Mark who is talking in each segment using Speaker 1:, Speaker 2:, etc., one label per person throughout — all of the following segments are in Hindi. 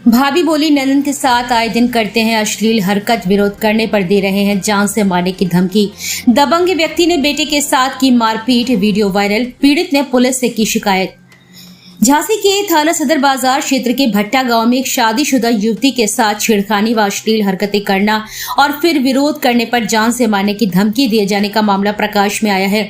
Speaker 1: भाभी बोली ननन के साथ आए दिन करते हैं अश्लील हरकत, विरोध करने पर दे रहे हैं जान से मारने की धमकी। दबंग व्यक्ति ने बेटे के साथ की मारपीट, वीडियो वायरल। पीड़ित ने पुलिस से की शिकायत। झांसी के थाना सदर बाजार क्षेत्र के भट्टा गांव में एक शादीशुदा युवती के साथ छेड़खानी व अश्लील हरकतें करना और फिर विरोध करने पर जान से मारने की धमकी दिए जाने का मामला प्रकाश में आया है।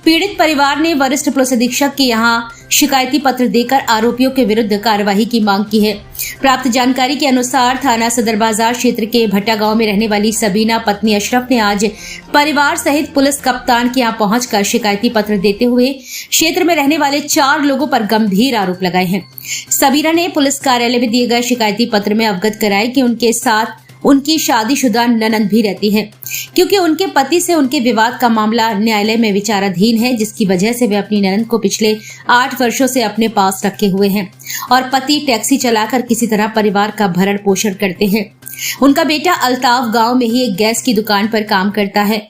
Speaker 1: पीड़ित परिवार ने वरिष्ठ पुलिस अधीक्षक के यहां शिकायती पत्र देकर आरोपियों के विरुद्ध कार्रवाई की मांग की है। प्राप्त जानकारी के अनुसार थाना सदर बाजार क्षेत्र के भट्टा गांव में रहने वाली सबीना पत्नी अशरफ ने आज परिवार सहित पुलिस कप्तान के यहां पहुंचकर शिकायती पत्र देते हुए क्षेत्र में रहने वाले 4 लोगों पर गंभीर आरोप लगाए हैं। सबीना ने पुलिस कार्यालय में दिए गए शिकायती पत्र में अवगत कराया कि उनके साथ उनकी शादीशुदा ननद भी रहती है, क्योंकि उनके पति से उनके विवाद का मामला न्यायालय में विचाराधीन है, जिसकी वजह से वे अपनी ननद को पिछले 8 वर्षों से अपने पास रखे हुए हैं और पति टैक्सी चलाकर किसी तरह परिवार का भरण पोषण करते हैं। उनका बेटा अल्ताफ गांव में ही एक गैस की दुकान पर काम करता है।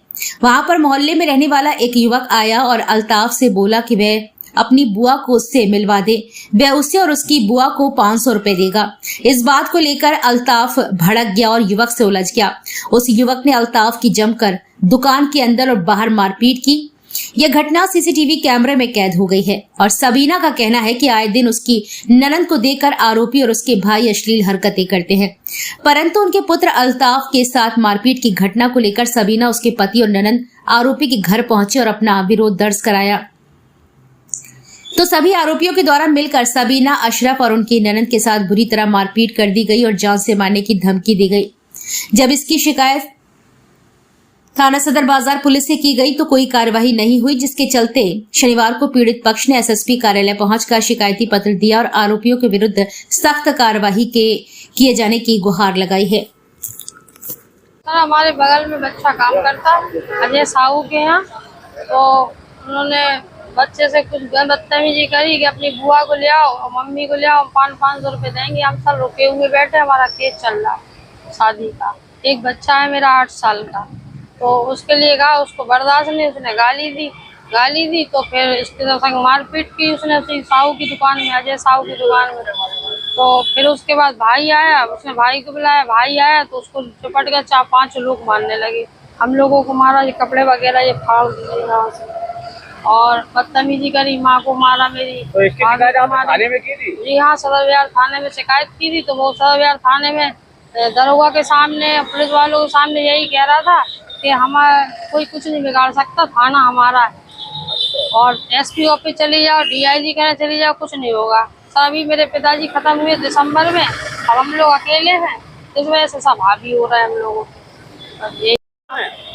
Speaker 1: वहां पर मोहल्ले में रहने वाला एक युवक आया और अल्ताफ से बोला कि वह अपनी बुआ को उससे मिलवा दे, वह उसे और उसकी बुआ को 500 रुपए देगा। इस बात को लेकर अल्ताफ भड़क गया और युवक से उलझ गया। उस युवक ने अल्ताफ की जमकर दुकान के अंदर और बाहर मारपीट की। यह घटना सीसीटीवी कैमरे में कैद हो गई है और सबीना का कहना है कि आए दिन उसकी ननद को देखकर आरोपी और उसके भाई अश्लील हरकतें करते हैं, परंतु उनके पुत्र अल्ताफ के साथ मारपीट की घटना को लेकर सबीना, उसके पति और ननद आरोपी के घर पहुंचे और अपना विरोध दर्ज कराया। तो सभी आरोपियों के द्वारा मिलकर सबीना, अशरफ और उनकी ननद के साथ बुरी तरह मारपीट कर दी गई और जान से मारने की धमकी दी गई। जब इसकी शिकायत थाना सदर बाजार पुलिस से की गई तो कोई कार्यवाही नहीं हुई, जिसके चलते शनिवार को पीड़ित पक्ष ने एसएसपी कार्यालय पहुंचकर शिकायती पत्र दिया और आरोपियों के विरुद्ध सख्त कार्यवाही किए जाने की गुहार लगाई है।
Speaker 2: हमारे बगल में बच्चा काम करता अजय साहू के यहाँ, तो उन्होंने बच्चे से कुछ बदतमीजी करी कि अपनी बुआ को ले आओ और मम्मी को ले आओ, 500 रुपए देंगे। हम सब रुके हुए बैठे, हमारा केस चल रहा है शादी का। एक बच्चा है मेरा 8 साल का, तो उसके लिए कहा, उसको बर्दाश्त नहीं, उसने गाली दी तो फिर इसके संग मारपीट की उसने साहू की दुकान में, अजय साहू की दुकान में। तो फिर उसके बाद भाई आया, उसने भाई को बुलाया, भाई आया तो उसको चपट गया, 4-5 लोग मारने लगे। हम लोगों को मारा, ये कपड़े वगैरह ये फाड़ दिए यहाँ से और बदतमीजी करी, माँ को मारा मेरी।
Speaker 3: तो इसकी शिकायत आपने थाने में की थी?
Speaker 2: जी हाँ, सदर विहार थाने में शिकायत की थी। तो वो सदर विहार थाने में दरोगा के सामने, पुलिस वालों के सामने यही कह रहा था कि हमारा कोई कुछ नहीं बिगाड़ सकता, थाना हमारा है और एसपी ऑफिस चले जाओ, डीआईजी कहने चले जाओ, कुछ नहीं होगा। सर अभी मेरे पिताजी खत्म हुए दिसंबर में, अब हम लोग अकेले हैं, इस वजह से सब हावी हो रहा है हम लोगों को।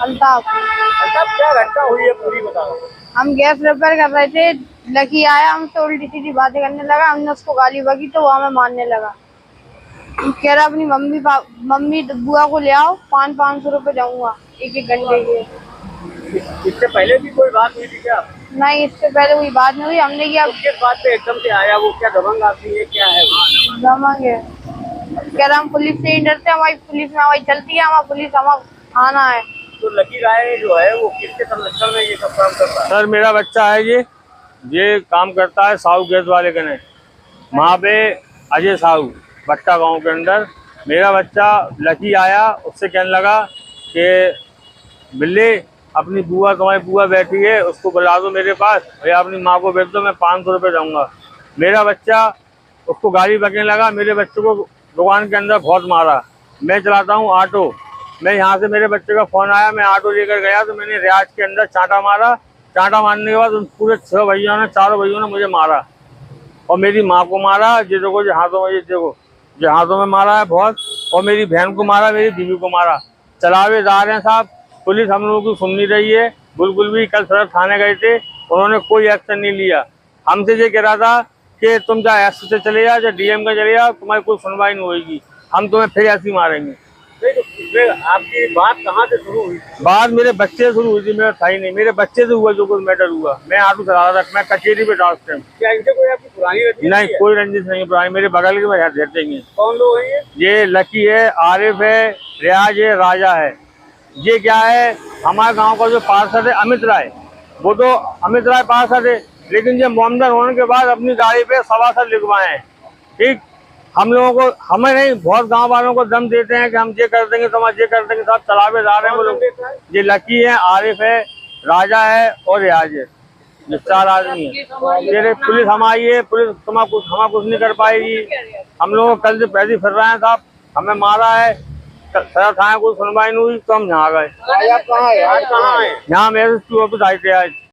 Speaker 3: अल्ताफ, क्या घटना हुई है पूरी बताओ।
Speaker 4: हम गैस रिपेयर कर रहे थे, लकी आया, हमसे उल्टी सीधी बातें करने लगा, हमने उसको गाली बकी तो वो हमें मारने लगा। कह रहा अपनी मम्मी बुआ को ले आओ, 500 रुपए दूंगा एक घंटे के।
Speaker 3: इससे पहले भी कोई बात हुई थी क्या?
Speaker 4: नहीं, इससे पहले कोई बात नहीं हुई। हमने किया
Speaker 3: किस बात पे एकदम से आया वो? क्या दबंग आदमी है, क्या है?
Speaker 4: दबंग है। कह रहा हम पुलिस से ही डरते, हमारी पुलिस में हमारी चलती है, हमारा पुलिस हमारा आना है।
Speaker 3: तो लकी राय जो है वो किसके संरक्षण में ये सब काम करता है?
Speaker 5: सर मेरा बच्चा है, ये काम करता है साहू गैस वाले के ने, वहाँ पे अजय साहू भट्टा गांव के अंदर। मेरा बच्चा लकी आया, उससे कहने लगा कि बिल्ली अपनी बुआ, तुम्हारी बुआ बैठी है, उसको बुला दो मेरे पास, या अपनी माँ को भेज दो, मैं 500 रुपये दूंगा। मेरा बच्चा उसको गाली बकने लगा, मेरे बच्चे को दुकान के अंदर बहुत मारा। मैं चलाता हूँ ऑटो, मैं यहाँ से मेरे बच्चे का फोन आया, मैं ऑटो लेकर गया तो मैंने रियाज के अंदर चांटा मारा। चांटा मारने के बाद उन पूरे 6 भैया ने, 4 भैयों ने मुझे मारा और मेरी माँ को मारा। ये देखो, जो हाथों में, ये देखो, जो हाथों में मारा है बहुत, और मेरी बहन को मारा, मेरी बीवी को मारा। चलावे जा रहे हैं साहब, पुलिस हम लोगों की सुन नहीं रही है बिल्कुल भी। कल सदर थाने गए थे, उन्होंने कोई एक्शन नहीं लिया। हमसे ये कह रहा था कि तुम चाहे एस से चले जाओ, चाहे डीएम का चले जाओ, तुम्हारी कोई सुनवाई नहीं होगी, हम तुम्हें फिर ऐसे ही मारेंगे।
Speaker 3: तो आपकी बात कहाँ से शुरू हुई?
Speaker 5: बात मेरे बच्चे से शुरू हुई थी, मेरा था ही नहीं, मेरे बच्चे से हुआ जो कुछ मैटर हुआ। मैं ऑटो चला रहा था, मैं कचेरी पे था उस टाइम।
Speaker 3: क्या इनसे कोई आपकी पुरानी रंजिश
Speaker 5: नहीं, कोई रंजिश नहीं पुरानी, मेरे बगल के में रहते हैं।
Speaker 3: कौन लोग हैं
Speaker 5: ये लकी है, आरिफ है, रियाज है, राजा है। ये क्या है, हमारे गांव का जो पार्षद है अमित राय, वो तो अमित राय पार्षद है, लेकिन ये मोमदन होने के बाद अपनी गाड़ी पे सभासद लिखवाए हैं, ठीक। हम लोगों को, हमें नहीं, बहुत गांव वालों को दम देते हैं कि हम ये कर देंगे, तो हम ये कर देंगे। सब चलावेदार हैं वो लोग। ये लकी है, आरिफ है, राजा है और रियाज है, ये 4 आदमी है। ये पुलिस हमारी है, पुलिस हमारा कुछ नहीं कर पाएगी। हम लोग कल से पैसे फिर रहे हैं साहब, हमें मारा है, सजा थाने कोई सुनवाई नहीं हुई तो हम यहाँ गए।
Speaker 3: आज आप कहाँ है? आज कहाँ है?
Speaker 5: यहाँ मेरे ऑफिस आए थे आज।